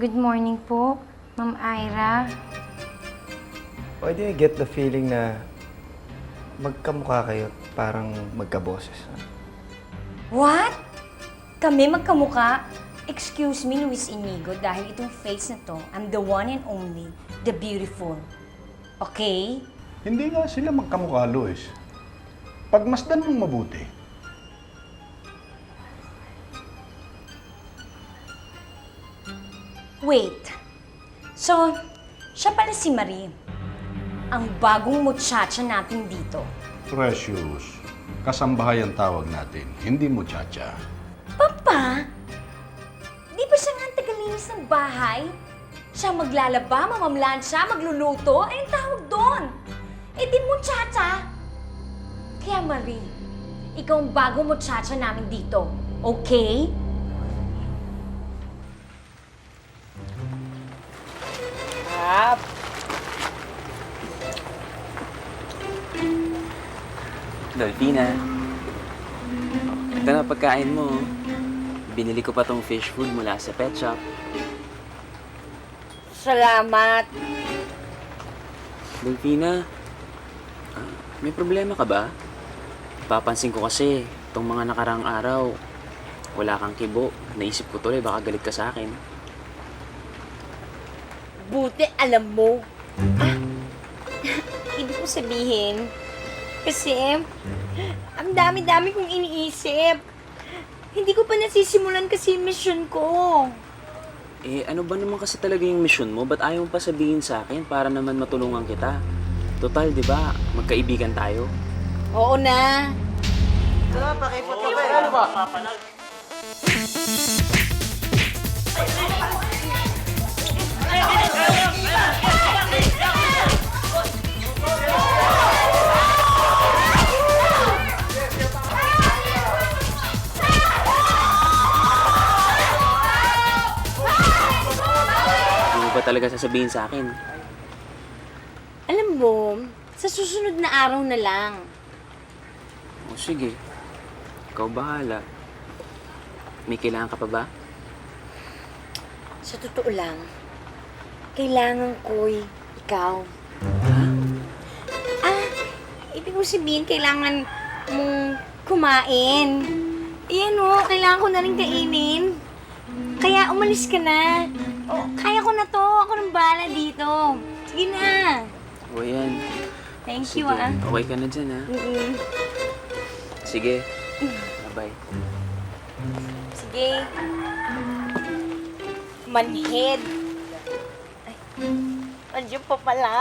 Good morning po, Ma'am Ira. Why do I get the feeling na magkamukha kayo at parang magkaboses? What? Kami magkamukha? Excuse me, Luis Inigo, dahil itong face na to, I'm the one and only, the beautiful. Okay? Hindi nga sila magkamukha, Luis. Pagmasdan mong mabuti. Wait. So, siya pala si Marie. Ang bagong muchacha natin dito. Precious. Kasambahay ang tawag natin, hindi muchacha. Papa? Di ba siya nga ang tagalinis ng bahay? Siya maglalaba, mamamlansya, magluluto, ay ang tawag doon. Eh di muchacha. Kaya Marie, ikaw ang bagong muchacha namin dito. Okay? Dolphina, ito na pagkain mo. Binili ko pa tong fish food mula sa pet shop. Salamat. Dolphina, may problema ka ba? Papansin ko kasi, itong mga nakarang araw, wala kang kibo. Naisip ko tuloy, baka galit ka sa akin. Buti alam mo. Ibig ko sabihin, kasi ang dami-dami kong iniisip. Hindi ko pa nasisimulan kasi yung mission ko. Eh, ano ba naman kasi talaga yung mission mo? Ba't ayaw mo pa sabihin sa akin para naman matulungan kita? Total, di ba? Magkaibigan tayo. Oo na. Hindi mo ba talaga sasabihin sa akin? Alam mo, sa susunod na araw na lang. O sige, ikaw bahala. May kailangan ka pa ba? Sa totoo lang, kailangan ko'y ikaw. Ibig ko sabihin, kailangan mong kumain. Iyan o, kailangan ko na rin kainin. Kaya umalis ka na. O, kaya ko na to. Ako nang bahala dito. Sige na. O yan. Thank Sige, you, ah. okay ka na dyan, ha? Mm-mm. Sige. Bye-bye. Sige. Manhid. Ay, andiyan pa pala.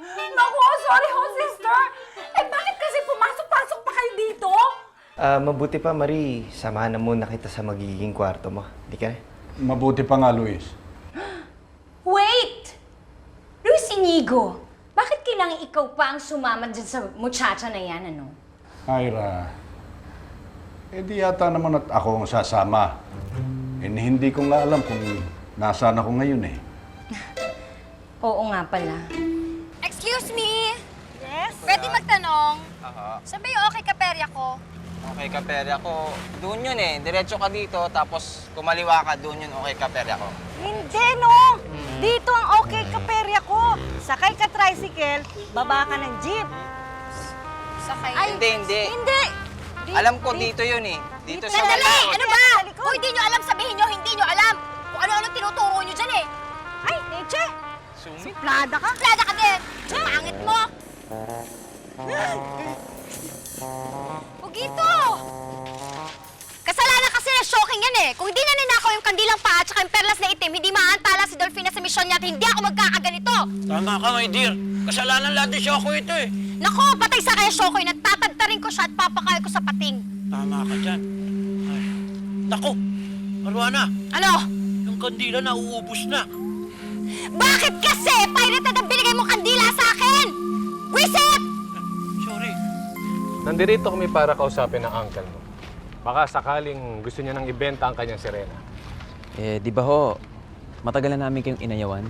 Naku, sorry ho, sister! Eh, bakit kasi pumasok-pasok pa kayo dito? Mabuti pa, Marie. Samahan na muna kita sa magiging kwarto mo. Di ka na? Mabuti pa nga, Luis. Wait! Luis Inigo, bakit kailangan ikaw pa ang sumama dyan sa muchacha na yan, ano? Ira, eh di yata naman at ako ang sasama. Eh hindi ko nga alam kung nasaan ako ngayon eh. Oo nga pala. Excuse me? Yes? Pwede magtanong? Saan ba yung okay kaperya ko? Okay, kaperya ko. Doon yun eh. Diretso ka dito, tapos kumaliwa ka, doon yun okay kaperya ko. Hindi, no! Dito ang okay kaperya ko. Sakay ka tricycle, baba ka ng jeep. Sakay. Hindi. Hindi! Alam ko dito yun eh. Dito sa Sandali! likod. Ano ba? Kung hindi nyo alam, sabihin nyo, hindi nyo alam. Kung ano-ano tinuturo nyo dyan eh. Ay, Neche! Sumi. Plada ka! Plada ka din! Ang pangit mo! Pugito! Kasalanan kasi na shocking yan eh. Kung hindi na ninakaw yung kandilang paa at saka yung perlas na itim, hindi maantala si Dolphina sa misyon niya at hindi ako magkakaganito. Tama ka, my dear. Kasalanan lahat ni Shoko ito eh. Nako, patay sa kaya Shokoy, nagtatagtarin ko siya at papakain ko sa pating. Tama ka dyan. Ay. Naku, Arwana, Ano? yung kandila na uubos na. Bakit kasi pirated ang binigay mo kandila sa akin? Wisit! Sorry. Nandirito kami para kausapin ang uncle mo. Baka sakaling gusto niya nang ibenta ang kanyang sirena. Eh, di ba ho, matagal na namin kayong inayawan.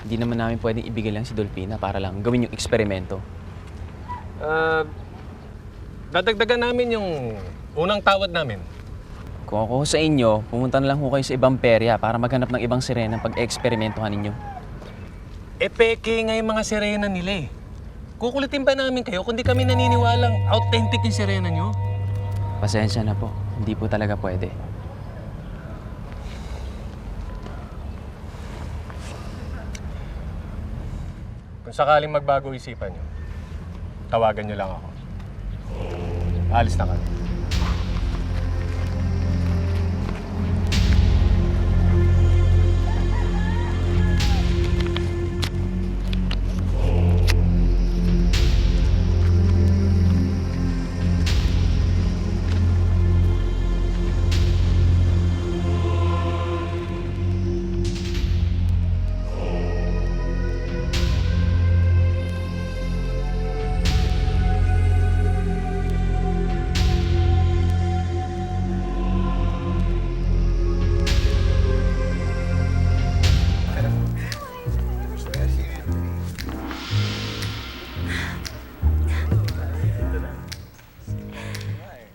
Hindi naman namin pwedeng ibigay lang si Dolphina para lang gawin yung eksperimento. Dadagdagan namin yung unang tawad namin. Kung ako sa inyo, pumunta na lang ho kayo sa ibang perya para maghanap ng ibang sirena pag-eksperimentohan ninyo. Peke nga yung mga sirena nila eh. Kukulitin ba namin kayo kung di kami naniniwalang authentic yung sirena nyo? Pasensya na po, hindi po talaga pwede. Kung sakaling magbago isipan nyo, tawagan nyo lang ako. Alis na kami.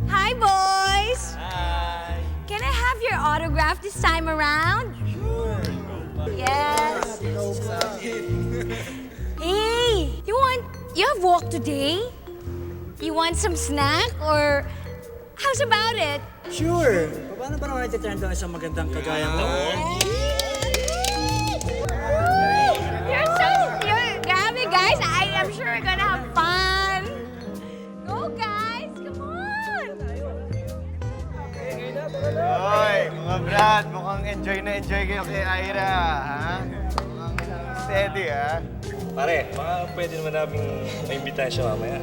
Hi, boys! Hi! Can I have your autograph this time around? Sure! Yes! Hey! You have walk today? You want some snack or how's about it? Sure! Paano ba naman iti-turn down isang magandang kagayang taon? Grabe, guys! I am sure we're gonna have fun! Go, guys! Come on! Hoy, mga Brad, mukhang enjoy na enjoy kayo kay Ira, ha? Mukhang steady, ha? Pare, baka pwede naman namin maimbitahan siya mamaya.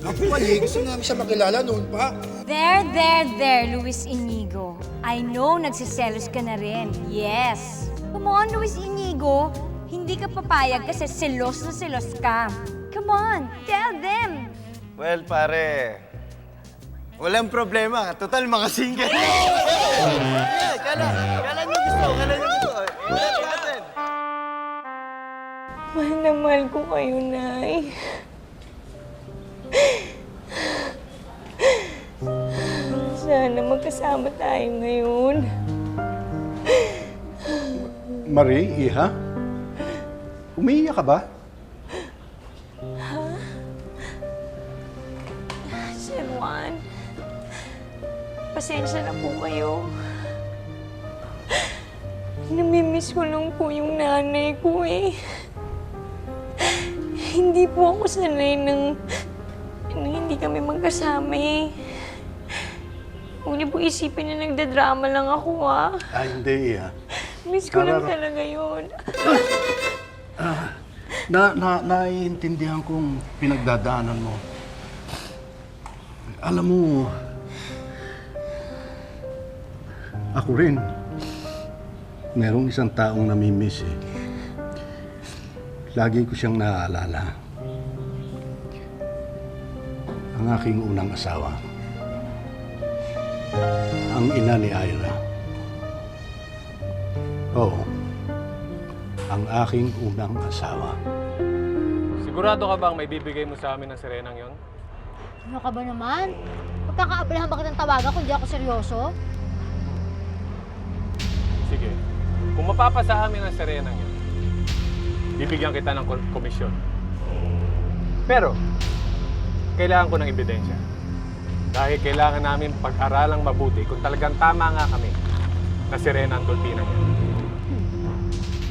Actually, gusto namin siya makilala noon pa. There, Luis Inigo. I know nagsiselos ka na rin. Yes. Come on, Luis Inigo. Hindi ka papayag kasi selos na selos ka. Come on, tell them. Well, pare, walang problema. Total, mga single. Kala nyo gusto. Let's happen. Mahal na mahal ko kayo, Nay. Sana magkasama tayo ngayon. Marie, Iha? Umiiyak ka ba? Sir Juan, pasensya na po kayo. Namimiss ko lang po yung nanay ko eh. Hindi po ako sanay nang hindi kami magkasama eh. Huwag niyo po isipin na nagdadrama lang ako ah. Ay, hindi, Iha. Miss ko lang talaga yun. Naiintindihan kong pinagdadaanan mo. Alam mo, ako rin, merong isang taong namimiss eh. Lagi ko siyang naaalala. Ang aking unang asawa. Ang ina ni Ira. Oo. Ang aking unang asawa. Sigurado ka bang may bibigay mo sa amin ng sirenang yon? Ano ka ba naman? Pagkakaabalahan ba kitang tawagan kung di ako seryoso? Sige. Kung mapapasa amin ang sirenang yon, bibigyan kita ng komisyon. Pero, kailangan ko ng ebidensya. Dahil kailangan namin pag-aralang mabuti kung talagang tama nga kami na sirena ang Dolphina niya.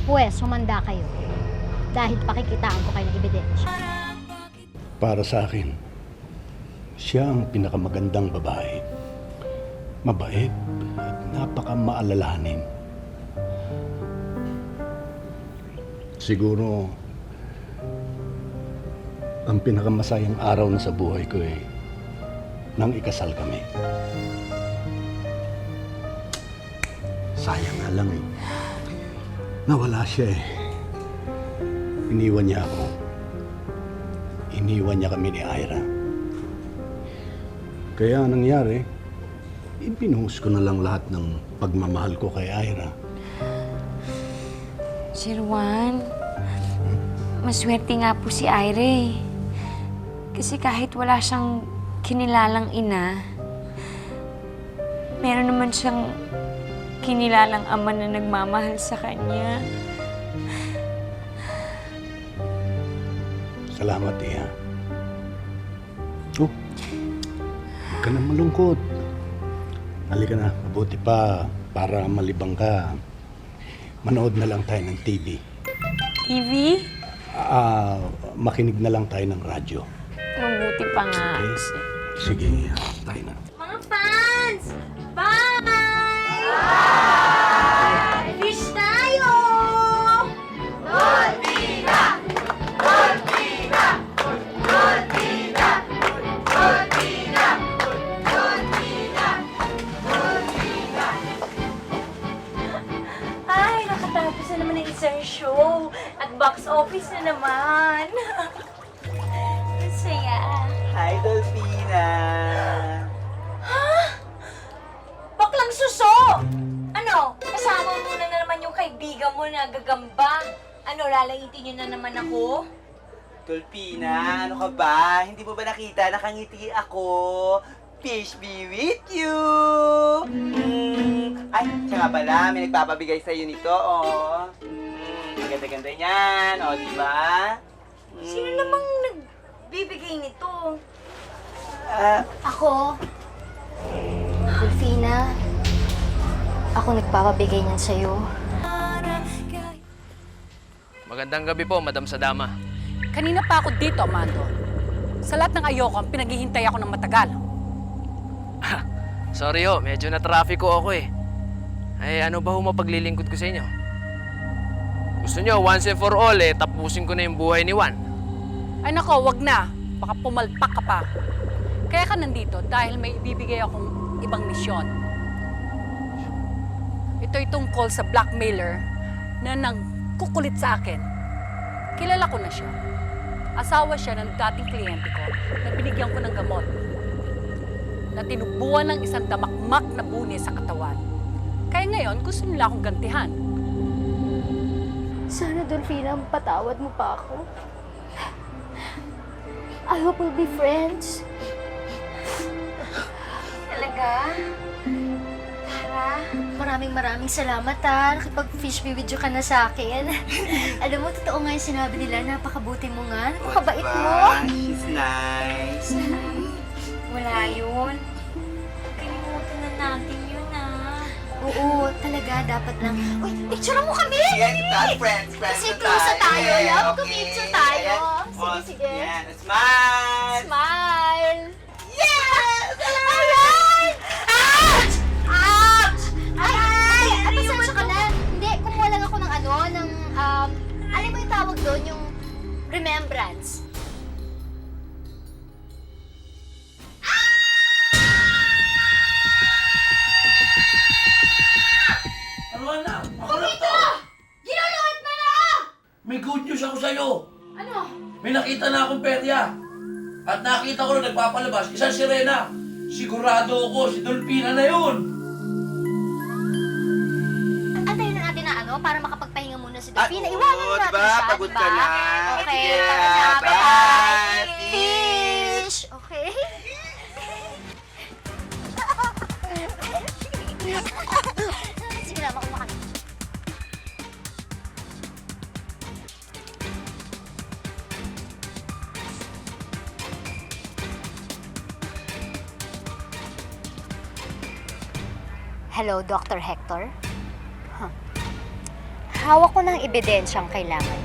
Pwes, humanda kayo. Dahil pakikitaan ko kayo ng ebidensya. Para sa akin, siya ang pinakamagandang babae. Mabait at napakamaalalahanin. Siguro, ang pinakamasayang araw na sa buhay ko ay nang ikasal kami. Sayang nga lang eh. Nawala siya eh. Iniwan niya ako. Iniwan niya kami ni Ira. Kaya ang nangyari, ibinuhos ko na lang lahat ng pagmamahal ko kay Ira. Sir Juan, maswerte nga po si Ira eh. Kasi kahit wala siyang kinilalang ina, meron naman siyang kinilalang ama na nagmamahal sa kanya. Salamat, Iha. Oh, huwag ka na malungkot. Halika na, mabuti pa para malibang ka. Manood na lang tayo ng TV. TV? Makinig na lang tayo ng radyo. Mabuti pa nga. Okay? Sige, Iha, tayo na. Mga fans! Bye! Fish tayo! Ay, nakatapos na naman ang isang show. At box office na naman. Ang saya. Hi, Dolphina! Baklang suso! Ano? Kasama mo na naman yung kaibigan mo na gagamba. Ano, lalayitin niyo na naman ako? Dolphina, ano ka ba? Hindi mo ba nakita? Nakangiti ako. Fish be with you! Ay, siya nga pala, may nagpapabigay sa'yo nito, oh. Ang ganda-ganda niyan, oh, di ba? Sino namang nagbibigay nito? Ako, Dolphina, ako nagpapabigay niyan sa'yo. Magandang gabi po, Madam Sadama. Kanina pa ako dito, Amando. Sa lahat ng ayoko, pinaghihintay ako ng matagal. Sorry ho, medyo na-traffic ko ako eh. Ay, ano ba ho mapaglilingkod ko sa inyo? Gusto nyo, once and for all eh, tapusin ko na yung buhay ni Juan. Ay nako, wag na. Baka pumalpak ka pa. Kaya ka nandito dahil may ibibigay akong ibang misyon. Ito'y tungkol sa blackmailer na nangkukulit sa akin. Kilala ko na siya. Asawa siya ng dating kliyente ko na binigyan ko ng gamot. Na tinubuan ng isang damakmak na buni sa katawan. Kaya ngayon, gusto nila akong gantihan. Sana, Dolphina, patawad mo pa ako. I hope we'll be friends. Talaga? Tara? Maraming salamat nakipag-fish video ka na sa akin. Alam mo, totoo nga yung sinabi nila, napakabuti mo nga, napakabait mo. She's nice. Wala yun. Kalimutan na natin yun, ah. Oo, talaga, dapat lang. Uy, picture mo kami! Yes, friends Kasi na close na tayo, Yeah, love. okay. Kumipicture tayo. Ayan. Sige, sige. Yan, smile! Smile! Yes! Alright! Ouch! Ouch! Ay, pasensya ka na. Hindi, kumuha lang ako ng alam mo yung tawag doon, yung remembrance. Ano na? Ako na to! Ginuluhat mo na! May good news ako sa'yo. Ano? May nakita na akong perya. At nakita ko na nagpapalabas, isang sirena. Sigurado ako, si Dolphina na yun. Antayin na natin na para makapagpahinga muna si Dolphina. Iwanan na natin diba? siya, Pagod diba? ka na. Okay, Yeah, pagod na. bye. Bye! Fish! Okay? Sige na, makuha ka na. Hello, Dr. Hector? Hawak ko ng ebidensyang kailangan.